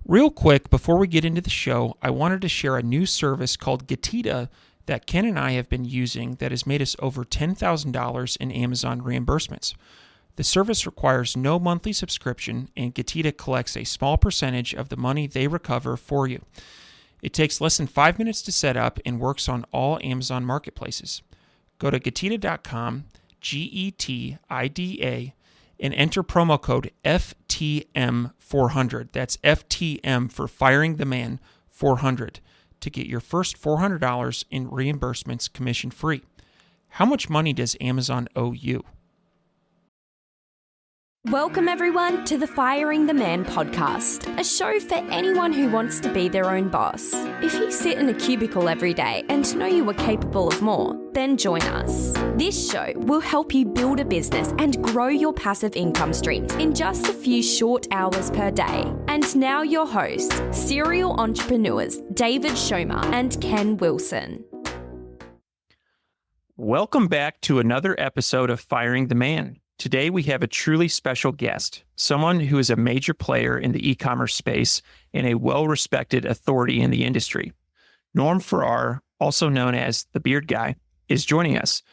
Real quick, before we get into the show, I wanted to share a new service called Getita that Ken and I have been using that has made us over $10,000 in Amazon reimbursements. The service requires no monthly subscription, and Getita collects a small percentage of the money they recover for you. It takes less than 5 minutes to set up and works on all Amazon marketplaces. Go to Getita.com, Getida, and enter promo code FTM400. That's FTM for Firing the Man 400 to get your first $400 in reimbursements commission free. How much money does Amazon owe you? Welcome everyone to the Firing the Man podcast, a show for anyone who wants to be their own boss. If you sit in a cubicle every day and know you are capable of more, then join us. This show will help you build a business and grow your passive income streams in just a few short hours per day. And now your hosts, serial entrepreneurs David Schomer and Ken Wilson. Welcome back to another episode of Firing the Man. Today, we have a truly special guest, someone who is a major player in the e-commerce space and a well-respected authority in the industry. Norm Farrar, also known as the Beard Guy, is joining us.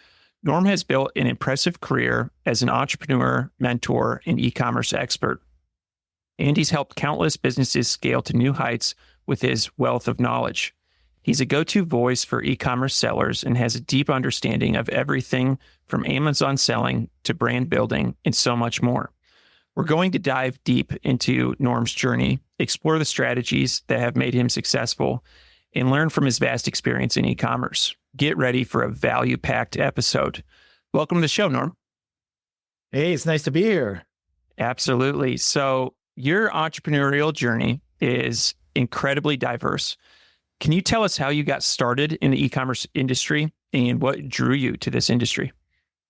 Norm has built an impressive career as an entrepreneur, mentor, and e-commerce expert. And he's helped countless businesses scale to new heights with his wealth of knowledge. He's a go-to voice for e-commerce sellers and has a deep understanding of everything from Amazon selling to brand building and so much more. We're going to dive deep into Norm's journey, explore the strategies that have made him successful, and learn from his vast experience in e-commerce. Get ready for a value-packed episode. Welcome to the show, Norm. Hey, it's nice to be here. Absolutely. So your entrepreneurial journey is incredibly diverse. Can you tell us how you got started in the e-commerce industry and what drew you to this industry?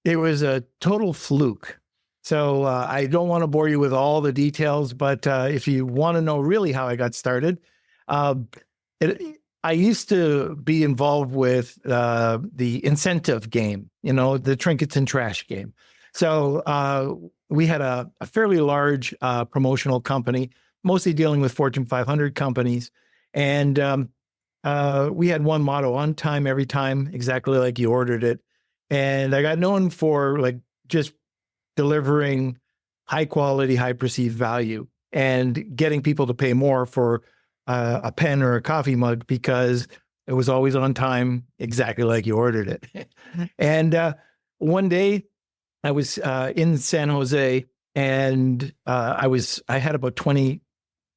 It was a total fluke. So I don't want to bore you with all the details, but if you want to know really how I got started, I used to be involved with the incentive game, the trinkets and trash game. So we had a fairly large promotional company, mostly dealing with Fortune 500 companies. And we had one motto: on time, every time, exactly like you ordered it. And I got known for just delivering high quality, high perceived value and getting people to pay more for a pen or a coffee mug because it was always on time, exactly like you ordered it. And one day I was in San Jose, and I had about 20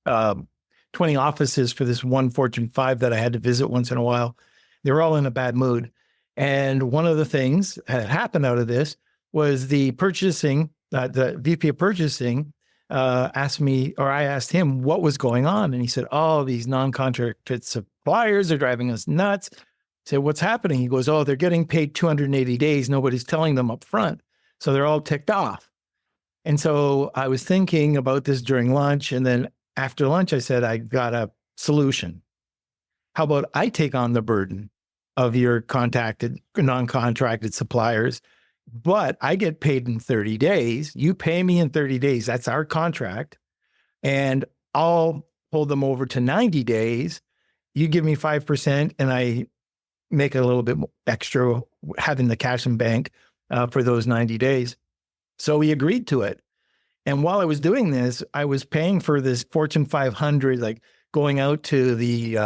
offices for this one Fortune 5 that I had to visit once in a while. They were all in a bad mood. And one of the things that happened out of this was the VP of purchasing asked me, or I asked him what was going on. And he said, "Oh, these non-contracted suppliers are driving us nuts." I said, "What's happening?" He goes, "Oh, they're getting paid 280 days. Nobody's telling them up front. So they're all ticked off." And so I was thinking about this during lunch. And then after lunch, I said, "I got a solution. How about I take on the burden of your non-contracted suppliers, but I get paid in 30 days. You pay me in 30 days. That's our contract. And I'll hold them over to 90 days. You give me 5%, and I make a little bit extra having the cash in bank for those 90 days. So we agreed to it. And while I was doing this, I was paying for this Fortune 500, going out to the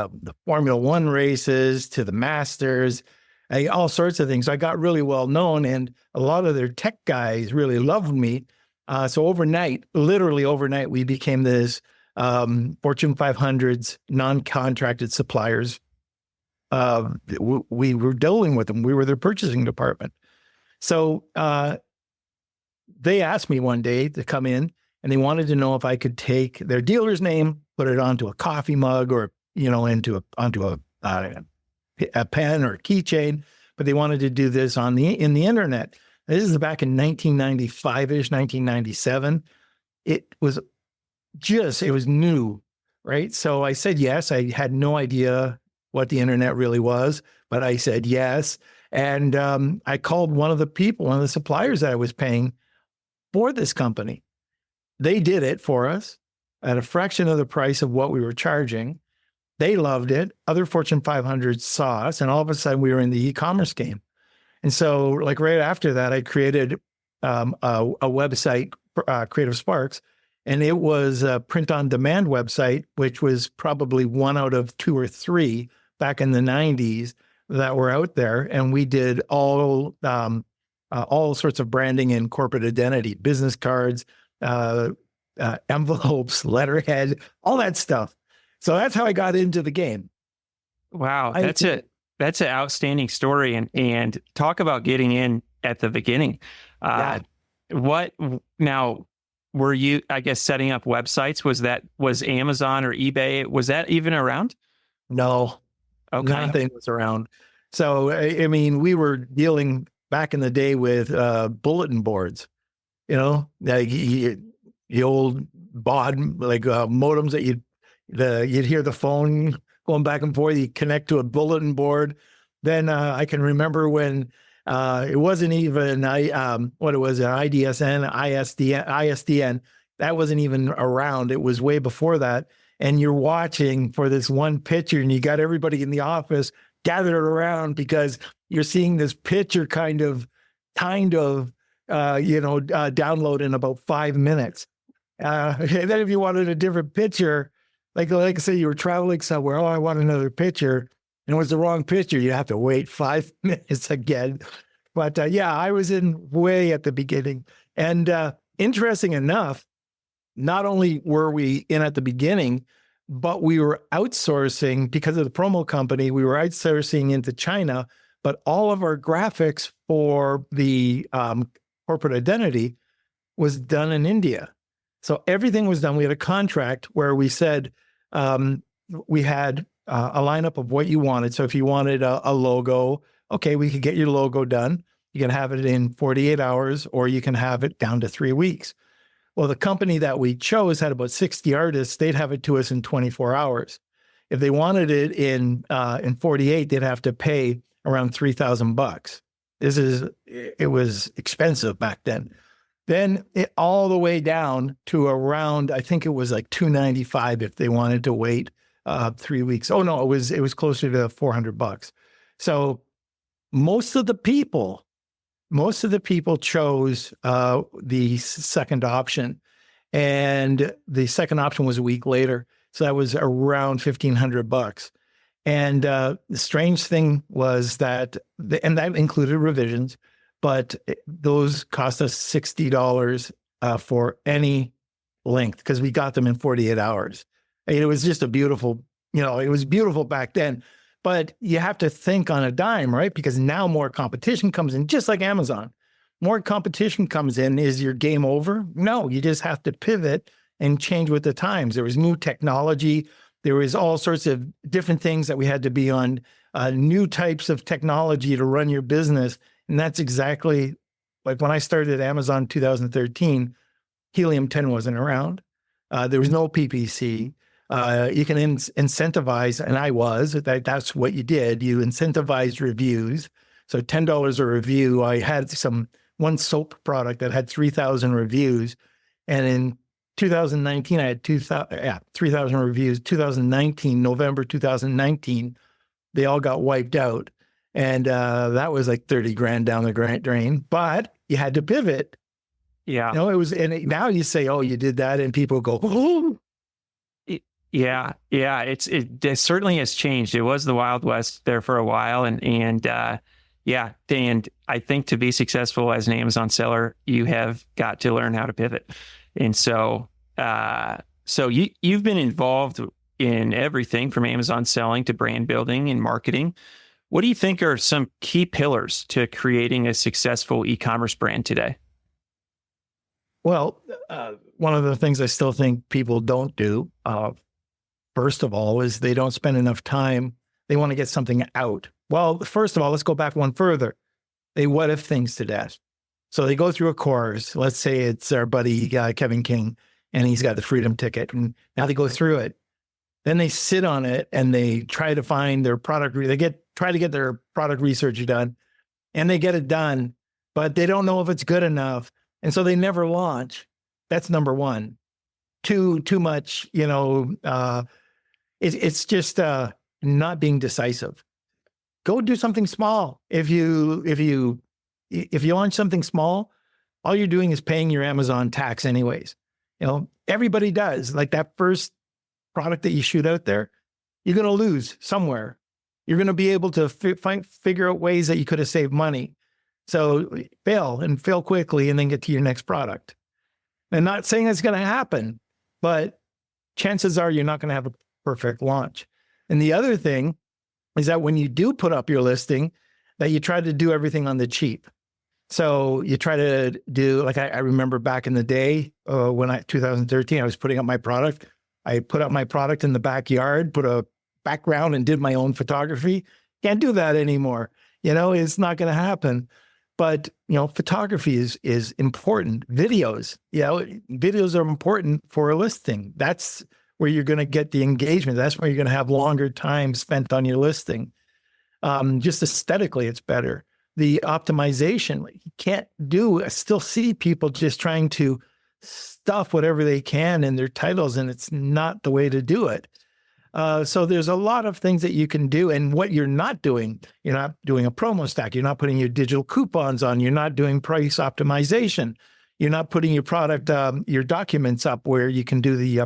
Formula One races, to the Masters, all sorts of things. So I got really well known, and a lot of their tech guys really loved me. So literally overnight, we became this Fortune 500's non-contracted suppliers. We were dealing with them. We were their purchasing department. So they asked me one day to come in, and they wanted to know if I could take their dealer's name, put it onto a coffee mug or, onto a pen or a keychain, but they wanted to do this in the internet. This is back in 1995-ish, 1997. It was new, right? So I said yes. I had no idea what the internet really was, but I said yes. And I called one of the suppliers that I was paying for this company. They did it for us. at a fraction of the price of what we were charging. They loved it. Other Fortune 500 saw us, and all of a sudden we were in the e-commerce game. And so, like right after that, I created a website, Creative Sparks, and it was a print-on-demand website, which was probably one out of two or three back in the 90s that were out there. And we did all sorts of branding and corporate identity, business cards, envelopes, letterhead, all that stuff. So that's how I got into the game. Wow, that's an outstanding story, and talk about getting in at the beginning. What now? Were you, I guess, setting up websites? Was Amazon or eBay? Was that even around? No, Okay. nothing was around. So I mean, we were dealing back in the day with bulletin boards. Like the old baud modems that you'd hear the phone going back and forth. You connect to a bulletin board. Then I can remember when it wasn't even what it was, an ISDN. That wasn't even around. It was way before that. And you're watching for this one picture, and you got everybody in the office gathered around because you're seeing this picture kind of download in about 5 minutes. And then if you wanted a different picture, like I say, you were traveling somewhere. Oh, I want another picture. And it was the wrong picture. You have to wait 5 minutes again. But I was in way at the beginning. And interesting enough, not only were we in at the beginning, but we were outsourcing because of the promo company. We were outsourcing into China, but all of our graphics for the corporate identity was done in India. So everything was done. We had a contract where we said we had a lineup of what you wanted. So if you wanted a logo, okay, we could get your logo done. You can have it in 48 hours, or you can have it down to 3 weeks. Well, the company that we chose had about 60 artists. They'd have it to us in 24 hours. If they wanted it in 48, they'd have to pay around $3,000. It was expensive back then. Then all the way down to around, I think it was like $295 if they wanted to wait 3 weeks. Oh no, it was closer to $400. So most of the people chose the second option, and the second option was a week later. So that was around $1,500. And the strange thing was that, and that included revisions, but those cost us $60 for any length because we got them in 48 hours. And it was just a beautiful, it was beautiful back then. But you have to think on a dime, right? Because now more competition comes in, just like Amazon. More competition comes in. Is your game over? No, you just have to pivot and change with the times. There was new technology. There was all sorts of different things that we had to be on, new types of technology to run your business. And that's exactly like when I started at Amazon in 2013, Helium-10 wasn't around. There was no PPC. You can incentivize, and that's what you did. You incentivized reviews. So $10 a review. I had one soap product that had 3,000 reviews. And in 2019, I had 3,000 reviews. 2019, November 2019, they all got wiped out. And that was like 30 grand down the drain, but you had to pivot. Yeah. Now you say, oh, you did that. And people go, oh. Yeah. It certainly has changed. It was the Wild West there for a while. And I think to be successful as an Amazon seller, you have got to learn how to pivot. And so you've been involved in everything from Amazon selling to brand building and marketing. What do you think are some key pillars to creating a successful e-commerce brand today? Well, one of the things I still think people don't do, first of all, is they don't spend enough time. They want to get something out. Well, first of all, let's go back one further. They what if things to death. So they go through a course. Let's say it's our buddy Kevin King, and he's got the Freedom Ticket. And now they go through it. Then they sit on it and they try to find their product. Try to get their product research done, and they get it done, but they don't know if it's good enough. And so they never launch. That's number one. too much, it's just not being decisive. Go do something small. If you launch something small, all you're doing is paying your Amazon tax anyways. Everybody does. Like that first product that you shoot out there, you're going to lose somewhere. You're going to be able to figure out ways that you could have saved money. So fail quickly and then get to your next product. And not saying it's going to happen, but chances are you're not going to have a perfect launch. And the other thing is that when you do put up your listing, that you try to do everything on the cheap. So you try to do, like I remember back in the day, 2013, I was putting up my product. I put up my product in the backyard, put a background and did my own photography. Can't do that anymore. It's not going to happen. But, photography is important. Videos are important for a listing. That's where you're going to get the engagement. That's where you're going to have longer time spent on your listing. Just aesthetically, it's better. The optimization, you can't do, I still see people just trying to stuff whatever they can in their titles, and it's not the way to do it. So there's a lot of things that you can do. And what you're not doing a promo stack. You're not putting your digital coupons on. You're not doing price optimization. You're not putting your product, your documents up where you can do the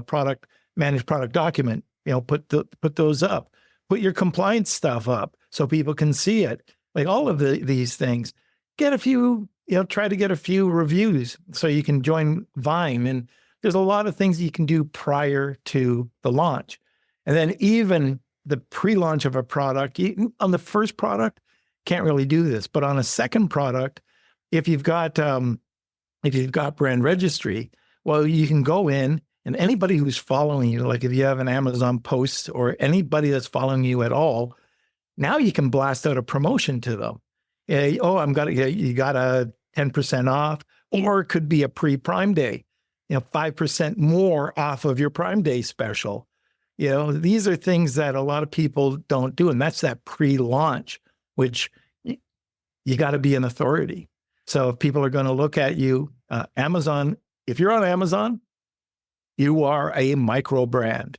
managed product document. Put those up. Put your compliance stuff up so people can see it. Like all of these things. Get a few, try to get a few reviews so you can join Vine. And there's a lot of things you can do prior to the launch. And then even the pre-launch of a product, on the first product, can't really do this. But on a second product, if you've got brand registry, well, you can go in and anybody who's following you, like if you have an Amazon post or anybody that's following you at all, now you can blast out a promotion to them. You got a 10% off, or it could be a pre-Prime Day, 5% more off of your Prime Day special. These are things that a lot of people don't do. And that's that pre-launch, which you got to be an authority. So if people are going to look at you, Amazon, if you're on Amazon, you are a micro brand.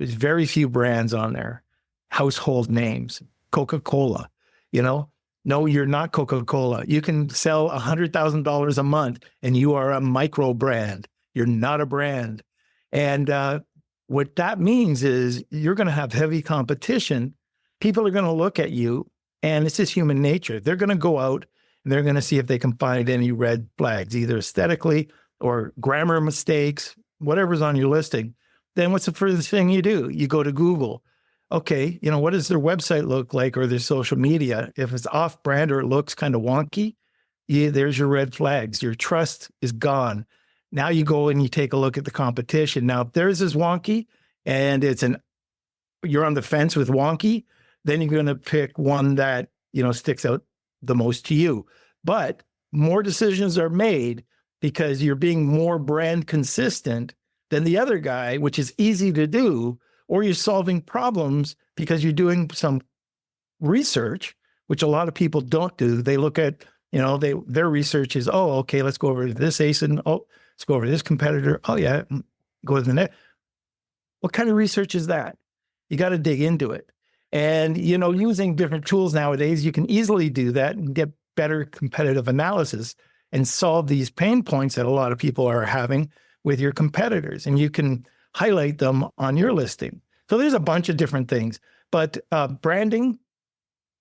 There's very few brands on there. Household names, Coca-Cola, no, you're not Coca-Cola. You can sell $100,000 a month and you are a micro brand. You're not a brand. And what that means is you're going to have heavy competition. People are going to look at you, and it's just human nature. They're going to go out and they're going to see if they can find any red flags, either aesthetically or grammar mistakes, whatever's on your listing. Then what's the first thing you do? You go to Google. Okay, what does their website look like or their social media? If it's off-brand or it looks kind of wonky, there's your red flags. Your trust is gone. Now you go and you take a look at the competition. Now, if theirs is wonky and you're on the fence with wonky, then you're going to pick one that, sticks out the most to you. But more decisions are made because you're being more brand consistent than the other guy, which is easy to do, or you're solving problems because you're doing some research, which a lot of people don't do. They look at, their research is, okay, let's go over to this ASIN. Let's go over to this competitor. Oh yeah, go to the next. What kind of research is that? You got to dig into it. And, using different tools nowadays, you can easily do that and get better competitive analysis and solve these pain points that a lot of people are having with your competitors. And you can highlight them on your listing. So there's a bunch of different things, but branding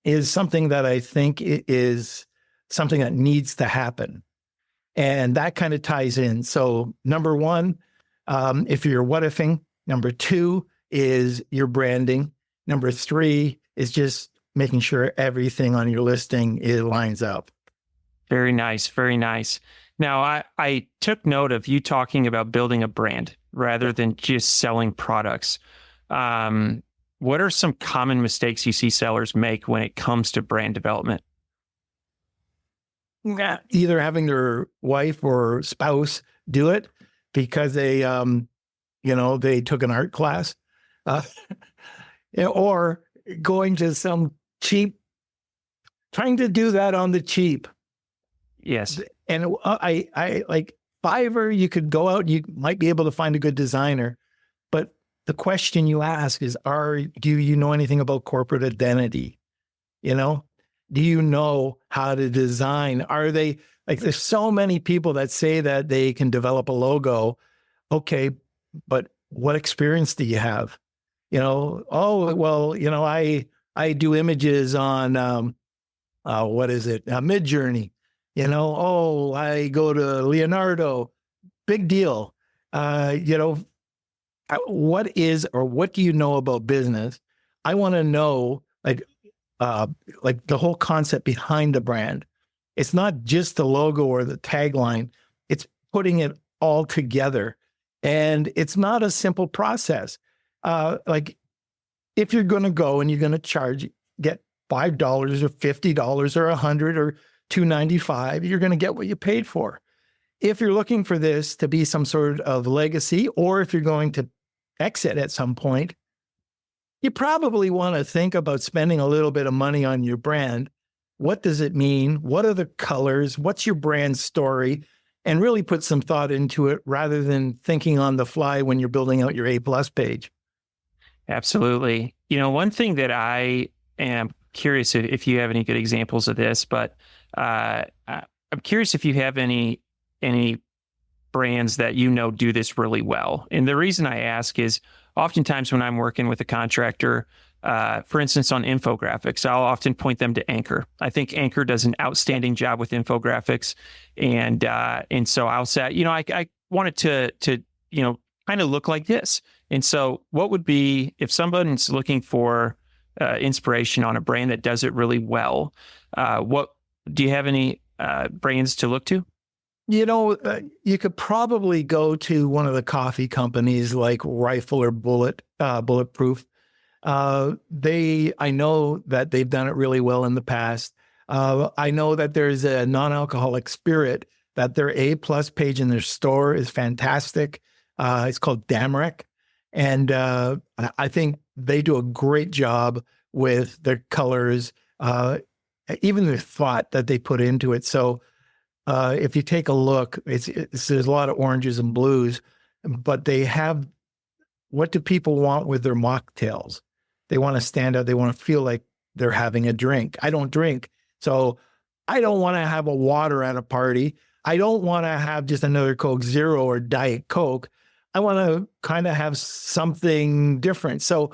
is something that I think is something that needs to happen. And that kind of ties in. So number one, if you're what-ifing, number two is your branding. Number three is just making sure everything on your listing lines up. Very nice. Very nice. Now, I took note of you talking about building a brand rather than just selling products. What are some common mistakes you see sellers make when it comes to brand development? Either having their wife or spouse do it because they took an art class, or going to some cheap, trying to do that on the cheap. Yes. And I like Fiverr, you could go out, you might be able to find a good designer. But the question you ask is, do you know anything about corporate identity? You know, do you know how to design? Are they like, there's so many people that say that they can develop a logo. Okay, but what experience do you have? Oh, well, I do images on, what is it? Mid-Journey. Oh, I go to Leonardo. Big deal. What do you know about business? I want to know, like the whole concept behind the brand. It's not just the logo or the tagline. It's putting it all together. And it's not a simple process. Like if you're going to go and you're going to get $5 or $50 or $100 or $2.95, you're going to get what you paid for. If you're looking for this to be some sort of legacy, or if you're going to exit at some point, you probably want to think about spending a little bit of money on your brand. What does it mean? What are the colors? What's your brand story? And really put some thought into it rather than thinking on the fly when you're building out your A+ page. Absolutely. One thing that I am curious if you have any good examples of this, but I'm curious if you have any brands that do this really well. And the reason I ask is oftentimes when I'm working with a contractor, for instance, on infographics, I'll often point them to Anchor. I think Anchor does an outstanding job with infographics. And so I'll say, I want it to kind of look like this. And so what would be, if someone's looking for inspiration on a brand that does it really well, what do you have any brands to look to? You could probably go to one of the coffee companies like Rifle or Bulletproof. I know that they've done it really well in the past. I know that there's a non-alcoholic spirit that their A+ page in their store is fantastic. It's called Damrek. And I think they do a great job with their colors, even the thought that they put into it. So if you take a look, there's a lot of oranges and blues, but they have, what do people want with their mocktails? They want to stand out. They want to feel like they're having a drink. I don't drink, so I don't want to have a water at a party. I don't want to have just another Coke Zero or Diet Coke. I want to kind of have something different. So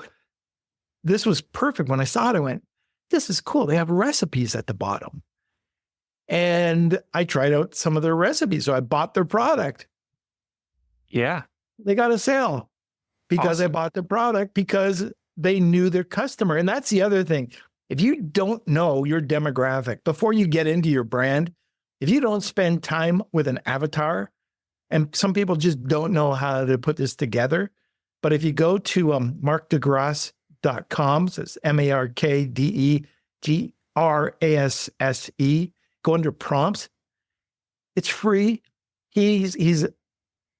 this was perfect. When I saw it, I went, this is cool. They have recipes at the bottom. And I tried out some of their recipes. So I bought their product. Yeah. They got a sale because awesome. I bought the product because they knew their customer. And that's the other thing. If you don't know your demographic before you get into your brand, if you don't spend time with an avatar, and some people just don't know how to put this together, but if you go to markdegrasse.com, so it's MarkDegrasse, go under prompts. It's free. He's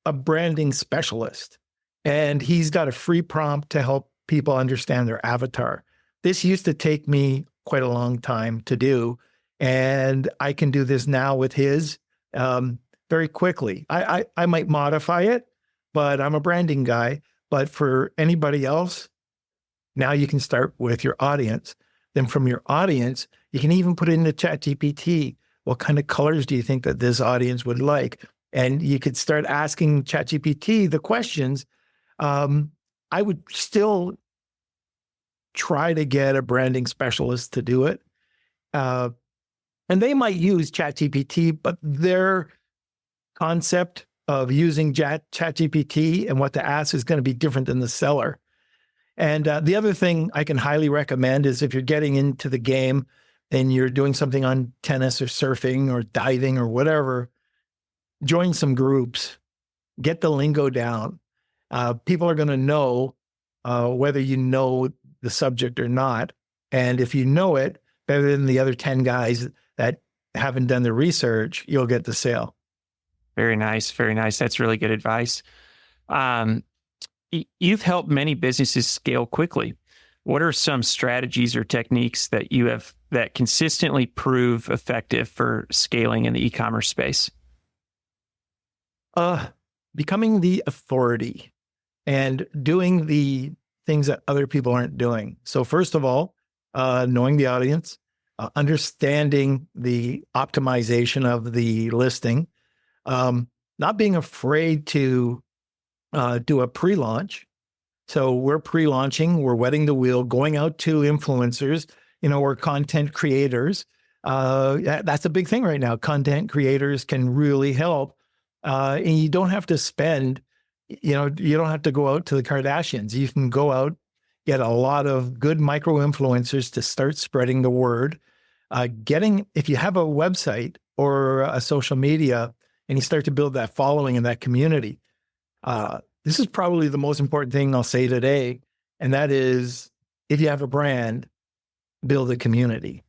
a branding specialist, and he's got a free prompt to help people understand their avatar. This used to take me quite a long time to do, and I can do this now with his very quickly. I might modify it, but I'm a branding guy. But for anybody else, now you can start with your audience. Then from your audience, you can even put it into ChatGPT. What kind of colors do you think that this audience would like? And you could start asking ChatGPT the questions. I would still try to get a branding specialist to do it. And they might use ChatGPT, but their concept of using ChatGPT and what to ask is going to be different than the seller. And the other thing I can highly recommend is if you're getting into the game and you're doing something on tennis or surfing or diving or whatever, join some groups, get the lingo down. People are going to know whether you know the subject or not. And if you know it better than the other 10 guys that haven't done the research, you'll get the sale. Very nice. Very nice. That's really good advice. You've helped many businesses scale quickly. What are some strategies or techniques that you have that consistently prove effective for scaling in the e-commerce space? Becoming the authority and doing the things that other people aren't doing. So first of all, knowing the audience, understanding the optimization of the listing, not being afraid to do a pre-launch. So we're pre-launching, we're wetting the wheel, going out to influencers, or content creators. That's a big thing right now. Content creators can really help. And you don't have to spend, you don't have to go out to the Kardashians. You can go out, get a lot of good micro influencers to start spreading the word. If you have a website or a social media and you start to build that following and that community, this is probably the most important thing I'll say today. And that is, if you have a brand, build a community.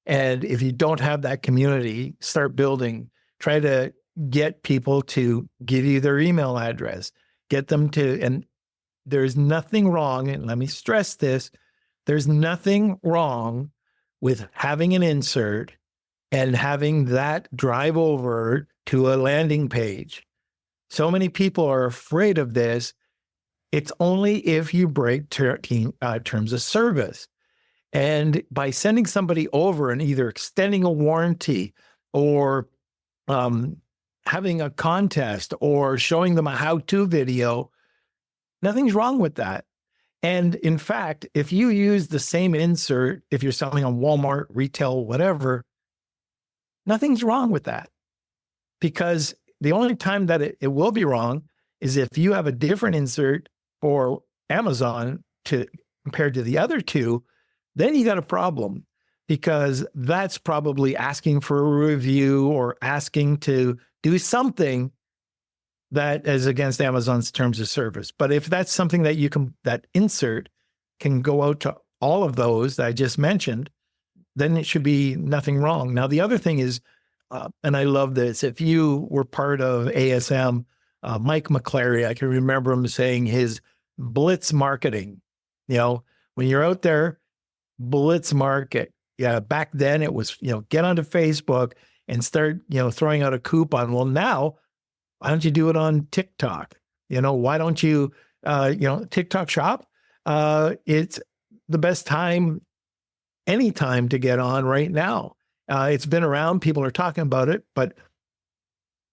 And if you don't have that community, start building. Try to get people to give you their email address, get them to, and there's nothing wrong, and let me stress this, there's nothing wrong with having an insert and having that drive over to a landing page. So many people are afraid of this. It's only if you break terms of service. And by sending somebody over and either extending a warranty or having a contest or showing them a how-to video, nothing's wrong with that. And in fact, if you use the same insert, if you're selling on Walmart, retail, whatever, nothing's wrong with that. Because the only time that it will be wrong is if you have a different insert for Amazon compared to the other two, then you got a problem, because that's probably asking for a review or asking to do something that is against Amazon's terms of service. But if that's something that that insert can go out to all of those that I just mentioned, then it should be nothing wrong. Now, the other thing is, and I love this, if you were part of ASM, Mike McClary, I can remember him saying his blitz marketing, when you're out there, blitz market. Yeah, back then it was, get onto Facebook and start, throwing out a coupon. Well, now, why don't you do it on TikTok? Why don't you, TikTok shop? It's the best time, any time to get on right now. It's been around, people are talking about it, but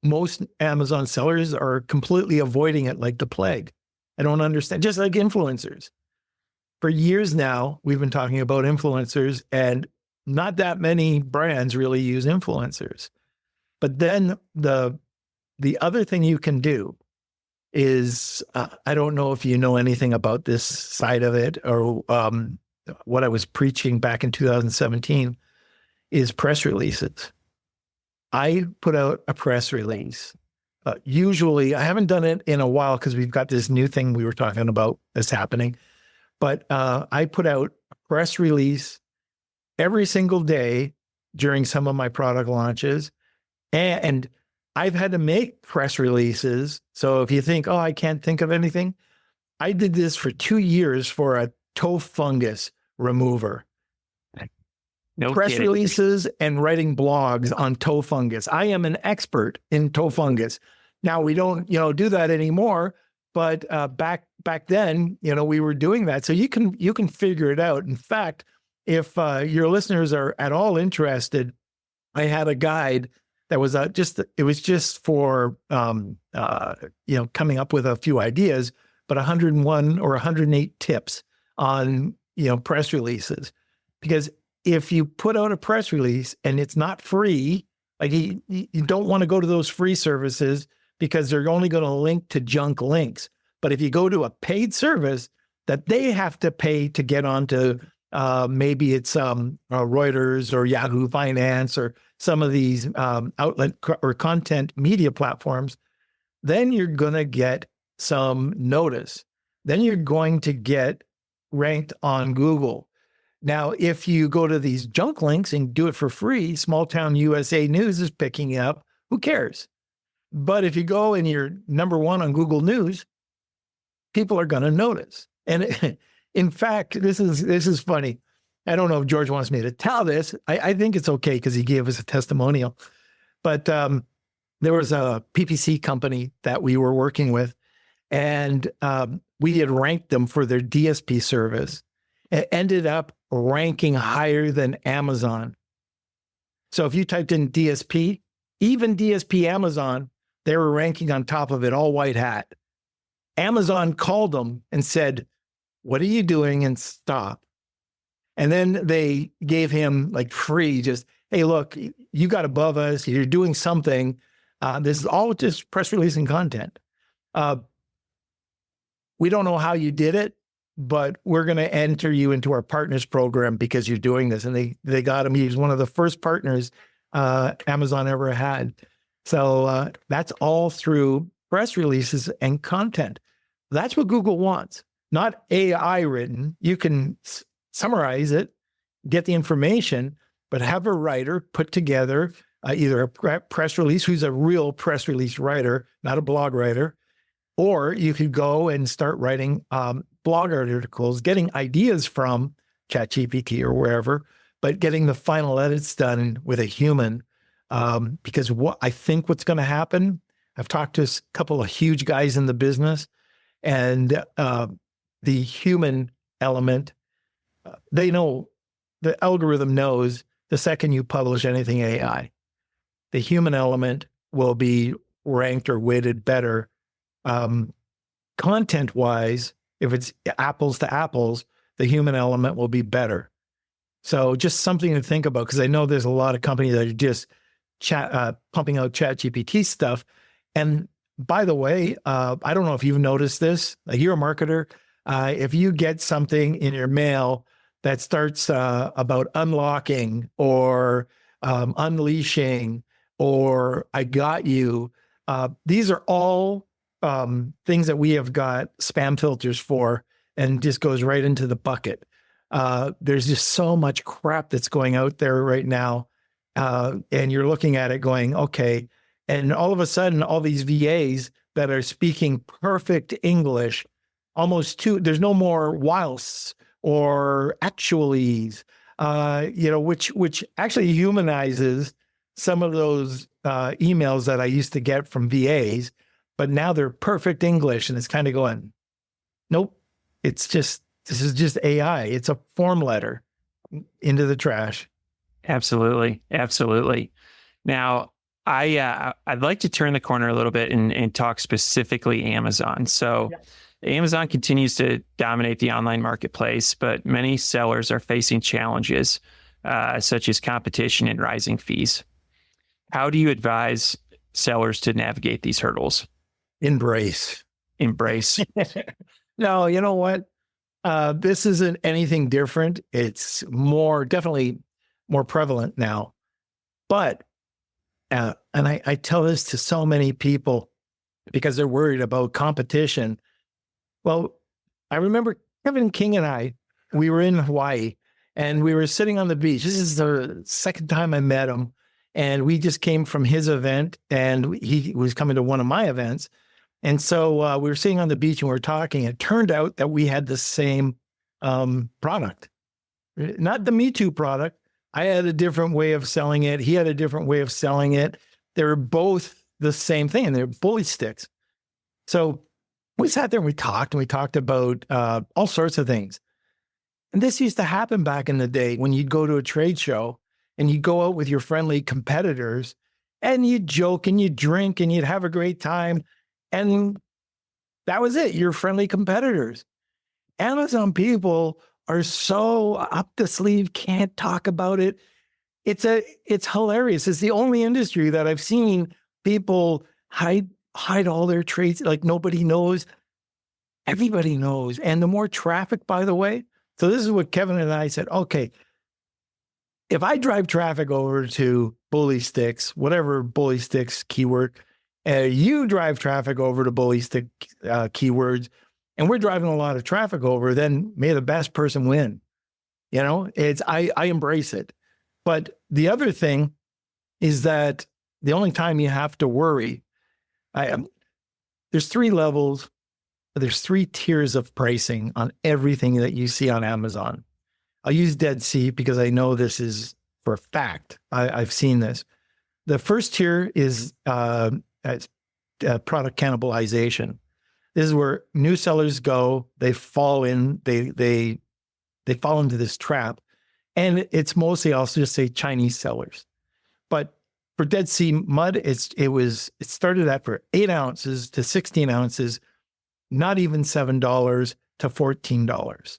most Amazon sellers are completely avoiding it like the plague. I don't understand, just like influencers. For years now, we've been talking about influencers, and not that many brands really use influencers. But then the other thing you can do is, I don't know if you know anything about this side of it, or what I was preaching back in 2017 is press releases. I put out a press release. Usually, I haven't done it in a while because we've got this new thing we were talking about that's happening. But I put out a press release every single day during some of my product launches. And I've had to make press releases. So if you think, I can't think of anything, I did this for 2 years for a toe fungus remover. No press kidding. Releases and writing blogs on toe fungus. I am an expert in toe fungus. Now we don't, do that anymore. But back then, we were doing that. So you can figure it out. In fact, if your listeners are at all interested, I had a guide that was just for coming up with a few ideas, but 101 or 108 tips on press releases. Because if you put out a press release and it's not free, like you don't want to go to those free services, because they're only going to link to junk links. But if you go to a paid service that they have to pay to get onto, maybe it's Reuters or Yahoo Finance or some of these outlet or content media platforms, then you're going to get some notice. Then you're going to get ranked on Google. Now, if you go to these junk links and do it for free, Small Town USA News is picking it up. Who cares? But if you go and you're number one on Google News, people are going to notice. And in fact, this is funny. I don't know if George wants me to tell this. I think it's okay because he gave us a testimonial. But there was a PPC company that we were working with, and we had ranked them for their DSP service. It ended up ranking higher than Amazon. So if you typed in DSP, even DSP Amazon, they were ranking on top of it, all white hat. Amazon called them and said, "What are you doing?" and stop. And then they gave him like free, just, "Hey, look, you got above us. You're doing something. This is all just press release and content. We don't know how you did it, but we're going to enter you into our partners program because you're doing this." And they got him. He was one of the first partners Amazon ever had. So that's all through press releases and content. That's what Google wants, not AI written. You can summarize it, get the information, but have a writer put together either a press release, who's a real press release writer, not a blog writer, or you could go and start writing blog articles, getting ideas from ChatGPT or wherever, but getting the final edits done with a human. Because what I think what's going to happen, I've talked to a couple of huge guys in the business, and the human element, they know, the algorithm knows the second you publish anything AI, the human element will be ranked or weighted better. Content-wise, if it's apples to apples, the human element will be better. So just something to think about, because I know there's a lot of companies that are just pumping out ChatGPT stuff. And by the way, I don't know if you've noticed this. Like, you're a marketer. If you get something in your mail that starts about unlocking or unleashing or "I got you," these are all things that we have got spam filters for, and just goes right into the bucket. There's just so much crap that's going out there right now. And you're looking at it going, okay. And all of a sudden, all these VAs that are speaking perfect English, there's no more whilsts or actuallys, which actually humanizes some of those emails that I used to get from VAs, but now they're perfect English, and it's kind of going, nope, this is just AI. It's a form letter into the trash. Absolutely. Absolutely. Now, I'd like to turn the corner a little bit and talk specifically Amazon. So Amazon continues to dominate the online marketplace, but many sellers are facing challenges such as competition and rising fees. How do you advise sellers to navigate these hurdles? Embrace. No, you know what? This isn't anything different. It's definitely more prevalent now. But, and I tell this to so many people because they're worried about competition. Well, I remember Kevin King and I, we were in Hawaii, and we were sitting on the beach. This is the second time I met him. And we just came from his event, and he was coming to one of my events. And so we were sitting on the beach and we were talking. It turned out that we had the same product, not the Me Too product. I had a different way of selling it. He had a different way of selling it. They were both the same thing, and they're bully sticks. So we sat there and we talked about all sorts of things. And this used to happen back in the day when you'd go to a trade show and you'd go out with your friendly competitors and you'd joke and you'd drink and you'd have a great time. And that was it. You're friendly competitors. Amazon people are so up the sleeve, can't talk about it. It's hilarious. It's the only industry that I've seen people hide all their traits. Like, nobody knows. Everybody knows. And the more traffic, by the way. So this is what Kevin and I said. Okay, if I drive traffic over to bully sticks, whatever bully sticks keyword, you drive traffic over to bully stick keywords, and we're driving a lot of traffic over, then may the best person win. I embrace it. But the other thing is that the only time you have to worry, there's 3 levels, there's 3 tiers of pricing on everything that you see on Amazon. I'll use Dead Sea because I know this is for a fact. I've seen this. The first tier is product cannibalization. This is where new sellers go. They fall in. They fall into this trap, and it's mostly, I'll just say, Chinese sellers. But for Dead Sea mud, it started at for 8 ounces to 16 ounces, not even $7 to $14.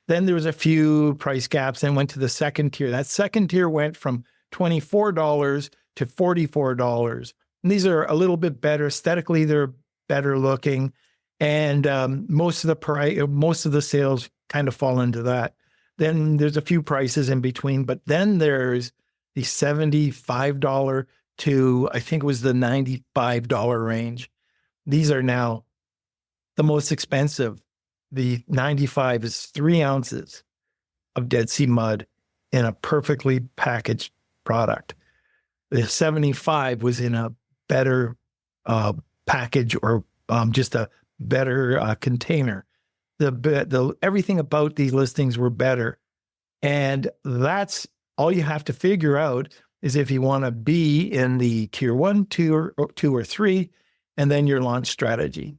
Then there was a few price gaps, and went to the second tier. That second tier went from $24 to $44. And these are a little bit better aesthetically. They're better looking, and most of the sales kind of fall into that. Then there's a few prices in between, but then there's the $75 to, I think it was the $95 range. These are now the most expensive. The 95 is 3 ounces of Dead Sea mud in a perfectly packaged product. The 75 was in a better package, or just a better container. The everything about these listings were better. And that's all you have to figure out, is if you want to be in the tier 1, 2, or 3, and then your launch strategy.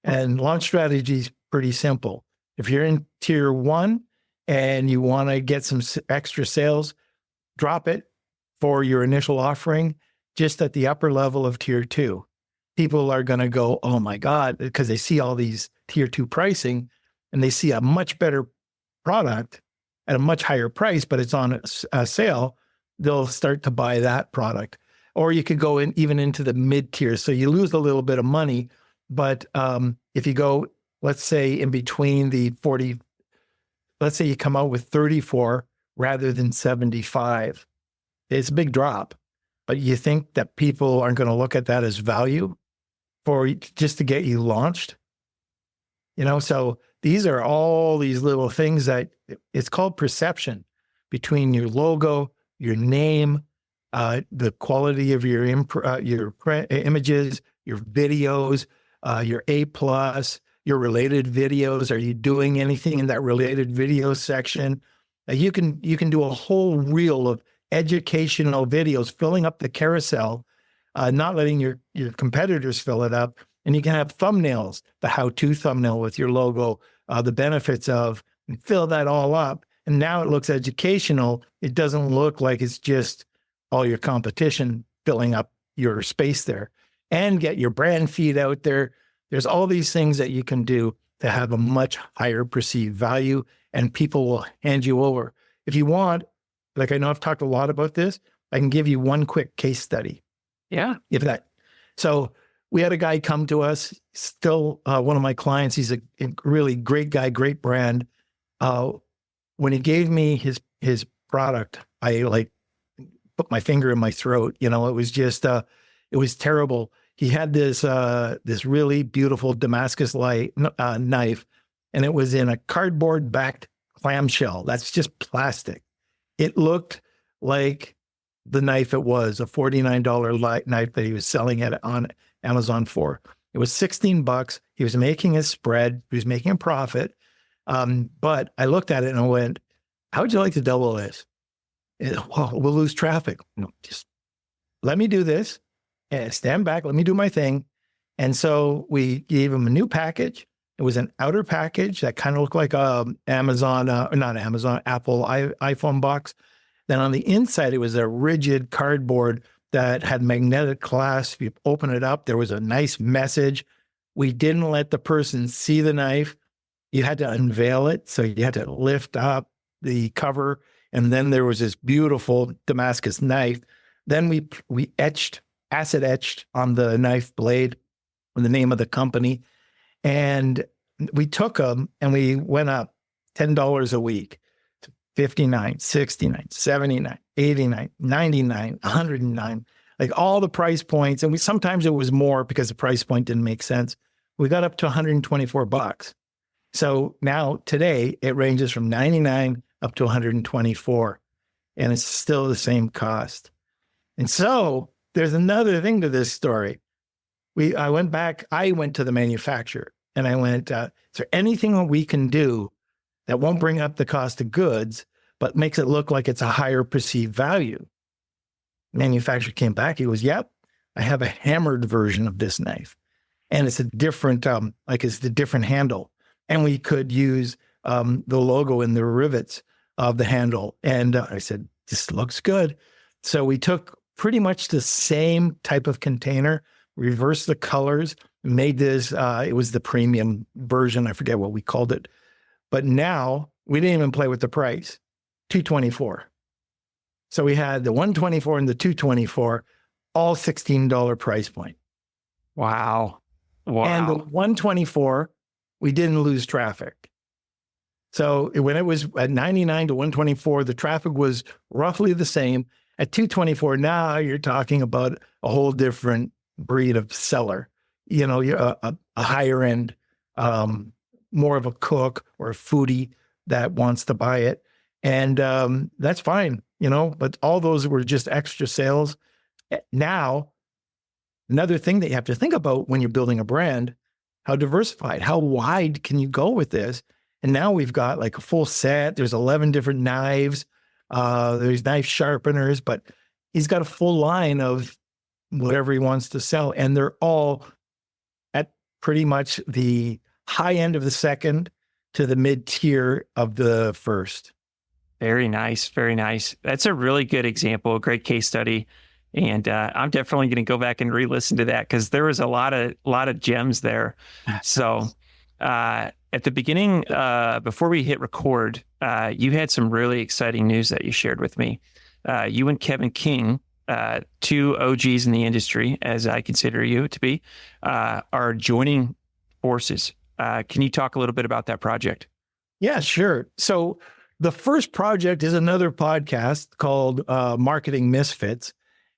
And launch strategy is pretty simple. If you're in tier 1 and you want to get some extra sales, drop it for your initial offering just at the upper level of tier 2. People are going to go, oh my God, because they see all these tier 2 pricing, and they see a much better product at a much higher price, but it's on a sale. They'll start to buy that product. Or you could go even into the mid tier. So you lose a little bit of money, but if you go, let's say, in between the 40, let's say you come out with 34 rather than 75, it's a big drop. But you think that people aren't going to look at that as value for just to get you launched? So these are all these little things that it's called perception between your logo, your name, the quality of your images, your videos, your A+, your related videos. Are you doing anything in that related video section? You can do a whole reel of educational videos, filling up the carousel, not letting your competitors fill it up. And you can have thumbnails, the how-to thumbnail with your logo, the benefits of, and fill that all up. And now it looks educational. It doesn't look like it's just all your competition filling up your space there. And get your brand feed out there. There's all these things that you can do to have a much higher perceived value, and people will hand you over. If you want, like, I know I've talked a lot about this, I can give you one quick case study. Yeah. So we had a guy come to us, still one of my clients. He's a really great guy, great brand. When he gave me his product, I put my finger in my throat. It was just, it was terrible. He had this really beautiful Damascus knife, and it was in a cardboard backed clamshell. That's just plastic. It looked like the knife it was, a $49 knife that he was selling it on Amazon for. It was $16. He was making a spread. He was making a profit. But I looked at it and I went, how would you like to double this? Well, we'll lose traffic. No, just let me do this and stand back. Let me do my thing. And so we gave him a new package. It was an outer package that kind of looked like Apple iPhone box. Then on the inside, it was a rigid cardboard that had magnetic clasp. If you open it up, there was a nice message. We didn't let the person see the knife. You had to unveil it. So you had to lift up the cover. And then there was this beautiful Damascus knife. Then we acid etched on the knife blade with the name of the company. And we took them and we went up $10 a week to $59, $69, $79, $89, $99, $109, like all the price points. And sometimes it was more because the price point didn't make sense. We got up to $124. So now today it ranges from 99 up to 124, and it's still the same cost. And so there's another thing to this story. I went to the manufacturer and I went, is there anything we can do that won't bring up the cost of goods, but makes it look like it's a higher perceived value? manufacturer came back. He goes, yep, I have a hammered version of this knife. And it's a different, it's the different handle. And we could use the logo in the rivets of the handle. And I said, this looks good. So we took pretty much the same type of container, reversed the colors, made this, it was the premium version. I forget what we called it. But now we didn't even play with the price, $224. So we had the $124 and the $224, all $16 price point. Wow. And the $124, we didn't lose traffic. So when it was at $99 to $124, the traffic was roughly the same. At $224, now you're talking about a whole different breed of seller. You know, you're a higher end, more of a cook or a foodie that wants to buy it. And that's fine, you know, but all those were just extra sales. Now, another thing that you have to think about when you're building a brand, how diversified, how wide can you go with this? And now we've got like a full set. There's 11 different knives. There's knife sharpeners, but he's got a full line of whatever he wants to sell. And they're all at pretty much the high end of the second to the mid tier of the first. Very nice. Very nice. That's a really good example, a great case study. And I'm definitely going to go back and re-listen to that because there was a lot of gems there. So at the beginning, before we hit record, you had some really exciting news that you shared with me. You and Kevin King, two OGs in the industry, as I consider you to be, are joining forces. Can you talk a little bit about that project? Yeah, sure. So the first project is another podcast called Marketing Misfits.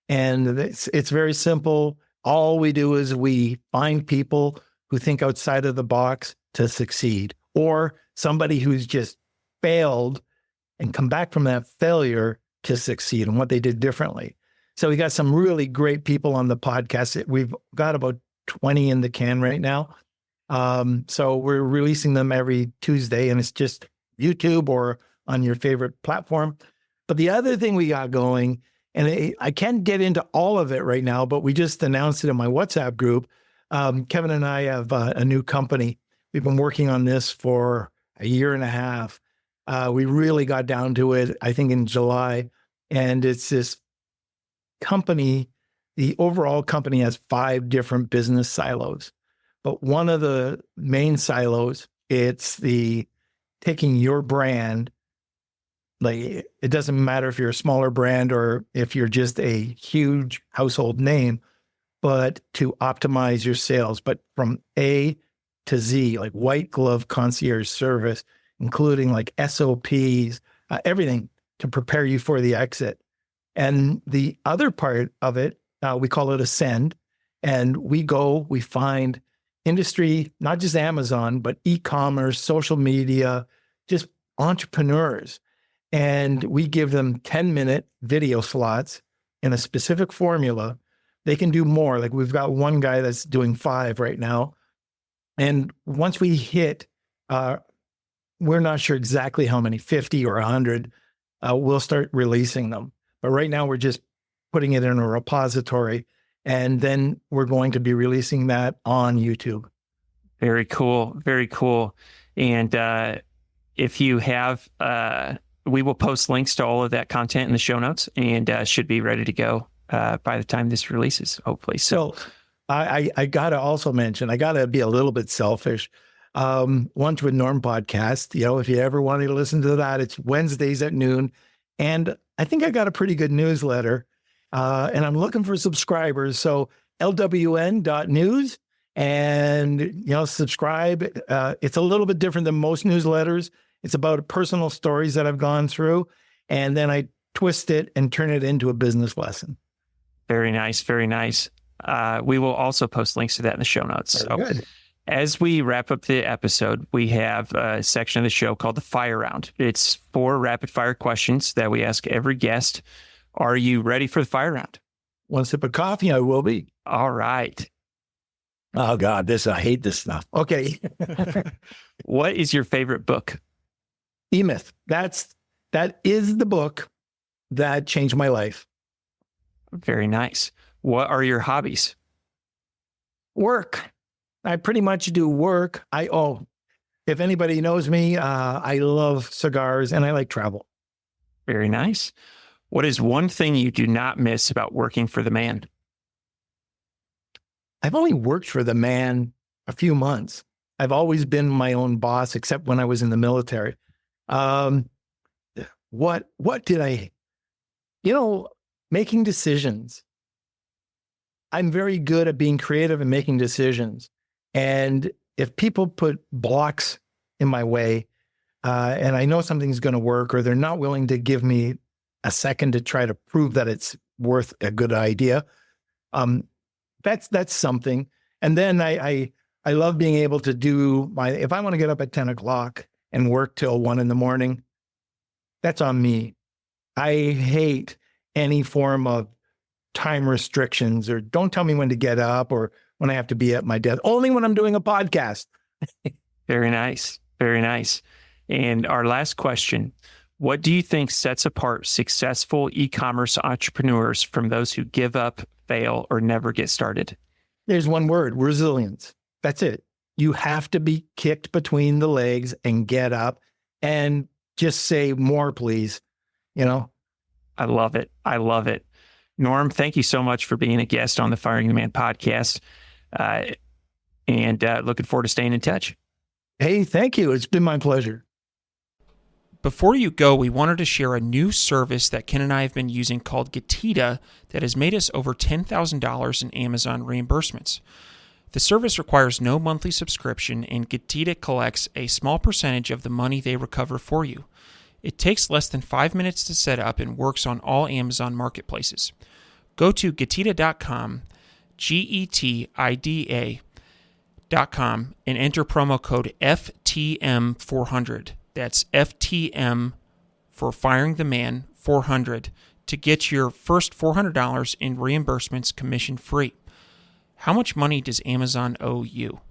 And it's very simple. All we do is we find people who think outside of the box to succeed, or somebody who's just failed and come back from that failure to succeed and what they did differently. So we got some really great people on the podcast. We've got about 20 in the can right now. So we're releasing them every Tuesday, and it's just YouTube or on your favorite platform. But the other thing we got going, and I can't get into all of it right now, but we just announced it in my WhatsApp group. Kevin and I have a new company. We've been working on this for a year and a half. We really got down to it, I think, in July. And it's this company, the overall company has 5 different business silos. But one of the main silos, it's the taking your brand. Like, it doesn't matter if you're a smaller brand or if you're just a huge household name, but to optimize your sales, but from A to Z, like white glove concierge service, including like SOPs, everything to prepare you for the exit. And the other part of it, we call it Ascend. And we find industry, not just Amazon, but e-commerce, social media, just entrepreneurs. And we give them 10-minute video slots in a specific formula. They can do more. Like, we've got one guy that's doing 5 right now. And once we hit, we're not sure exactly how many, 50 or 100, we'll start releasing them. But right now we're just putting it in a repository, and then we're going to be releasing that on YouTube. Very cool. Very cool. And if you have, we will post links to all of that content in the show notes, and should be ready to go by the time this releases, hopefully. So I got to also mention, I got to be a little bit selfish. Lunch with Norm podcast, you know, if you ever wanted to listen to that, it's Wednesdays at noon. And I think I got a pretty good newsletter, and I'm looking for subscribers. So lwn.news, and, you know, subscribe. It's a little bit different than most newsletters. It's about personal stories that I've gone through, and then I twist it and turn it into a business lesson. Very nice. Very nice. We will also post links to that in the show notes. Very good. As we wrap up the episode, we have a section of the show called the Fire Round. It's 4 rapid fire questions that we ask every guest. Are you ready for the Fire Round? One sip of coffee, I will be. All right. Oh God, I hate this stuff. Okay. What is your favorite book? E-Myth. That is the book that changed my life. Very nice. What are your hobbies? Work. I pretty much do work. If anybody knows me, I love cigars and I like travel. Very nice. What is one thing you do not miss about working for the man? I've only worked for the man a few months. I've always been my own boss, except when I was in the military. What did I, making decisions. I'm very good at being creative and making decisions. And if people put blocks in my way, and I know something's going to work, or they're not willing to give me a second to try to prove that it's worth a good idea, that's something. And then I love being able to do if I want to get up at 10 o'clock and work till 1 a.m, that's on me. I hate any form of time restrictions, or don't tell me when to get up or when I have to be at my desk, only when I'm doing a podcast. Very nice. Very nice. And our last question, what do you think sets apart successful e-commerce entrepreneurs from those who give up, fail, or never get started? There's one word: resilience. That's it. You have to be kicked between the legs and get up and just say more, please. I love it. I love it. Norm, thank you so much for being a guest on the Firing the Man podcast. And looking forward to staying in touch. Hey, thank you. It's been my pleasure. Before you go, we wanted to share a new service that Ken and I have been using called Getita that has made us over $10,000 in Amazon reimbursements. The service requires no monthly subscription, and Getita collects a small percentage of the money they recover for you. It takes less than 5 minutes to set up and works on all Amazon marketplaces. Go to Getita.com, Getida.com, and enter promo code FTM400. That's FTM for Firing the Man 400 to get your first $400 in reimbursements commission free. How much money does Amazon owe you?